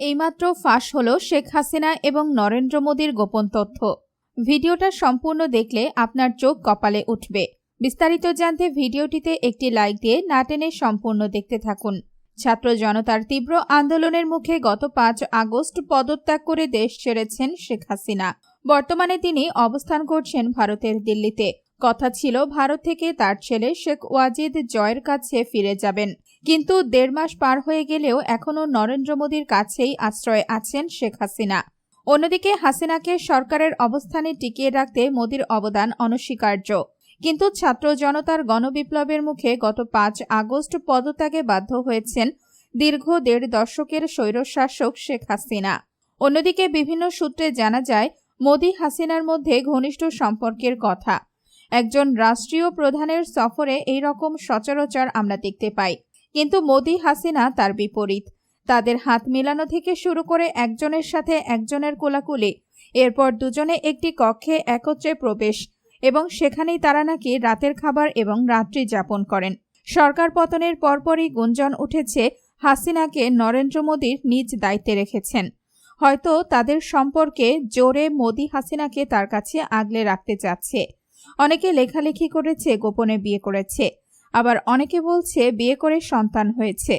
এইমাত্র ফাঁস হলো শেখ হাসিনা এবং নরেন্দ্র মোদীর গোপন তথ্য। ভিডিওটা সম্পূর্ণ দেখলে আপনার চোখ কপালে উঠবে। বিস্তারিত জানতে ভিডিওটিতে একটি লাইক দিয়ে না টেনে সম্পূর্ণ দেখতে থাকুন। ছাত্র জনতার তীব্র আন্দোলনের মুখে গত ৫ আগস্ট পদত্যাগ করে দেশ ছেড়েছেন শেখ হাসিনা। বর্তমানে তিনি অবস্থান করছেন ভারতের দিল্লিতে। কথা ছিল ভারত থেকে তার ছেলে শেখ ওয়াজিদ জয়ের কাছে ফিরে যাবেন, কিন্তু ১.৫ মাস পার হয়ে গেলেও এখনও নরেন্দ্র মোদীর কাছেই আশ্রয় আছেন শেখ হাসিনা। অন্যদিকে হাসিনাকে সরকারের অবস্থানে টিকিয়ে রাখতে মোদীর অবদান অনস্বীকার্য, কিন্তু ছাত্র জনতার গণবিপ্লবের মুখে গত ৫ আগস্ট পদত্যাগে বাধ্য হয়েছেন দীর্ঘ ১.৫ দশকের স্বৈরশাসক শেখ হাসিনা। অন্যদিকে বিভিন্ন সূত্রে জানা যায়, মোদী হাসিনার মধ্যে ঘনিষ্ঠ সম্পর্কের কথা। একজন রাষ্ট্রীয় প্রধানের সফরে এই রকম সচরাচর আমরা দেখতে পাই, কিন্তু মোদী হাসিনা তার বিপরীত। তাদের হাত মেলানো থেকে শুরু করে একজনের সাথে একজনের কোলাকুলি, এরপর দুজনে একটি কক্ষে একত্রে প্রবেশ এবং সেখানেই তারা নাকি রাতের খাবার এবং রাত্রি যাপন করেন। সরকার পতনের পরপরই গুঞ্জন উঠেছে হাসিনাকে নরেন্দ্র মোদীর নিজ দায়িত্বে রেখেছেন। হয়তো তাদের সম্পর্কে জোরে মোদী হাসিনাকে তার কাছে আগলে রাখতে চাচ্ছে। অনেকে লেখালেখি করেছে গোপনে বিয়ে করেছে, আবার অনেকে বলছে বিয়ে করে সন্তান হয়েছে।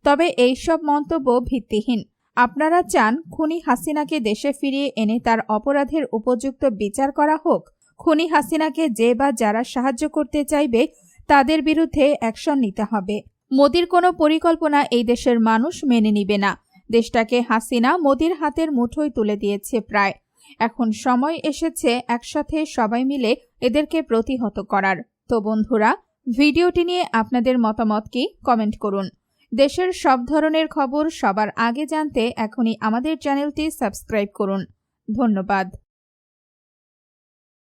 তবে এইসব মন্তব্য ভিত্তিহীন। আপনারা চান খুনি হাসিনাকে দেশে ফিরিয়ে এনে তার অপরাধের উপযুক্ত বিচার করা হোক? খুনি হাসিনাকে যে বা যারা সাহায্য করতে চাইবে তাদের বিরুদ্ধে অ্যাকশন নিতে হবে। মোদীর কোনো পরিকল্পনা এই দেশের মানুষ মেনে নিবে না। দেশটাকে হাসিনা মোদীর হাতের মুঠোয় তুলে দিয়েছে প্রায়। এখন সময় এসেছে একসাথে সবাই মিলে এদেরকে প্রতিহত করার। তো বন্ধুরা, ভিডিওটি নিয়ে আপনাদের মতামত কি কমেন্ট করুন। দেশের সব ধরনের খবর সবার আগে জানতে এখনই আমাদের চ্যানেলটি সাবস্ক্রাইব করুন। ধন্যবাদ।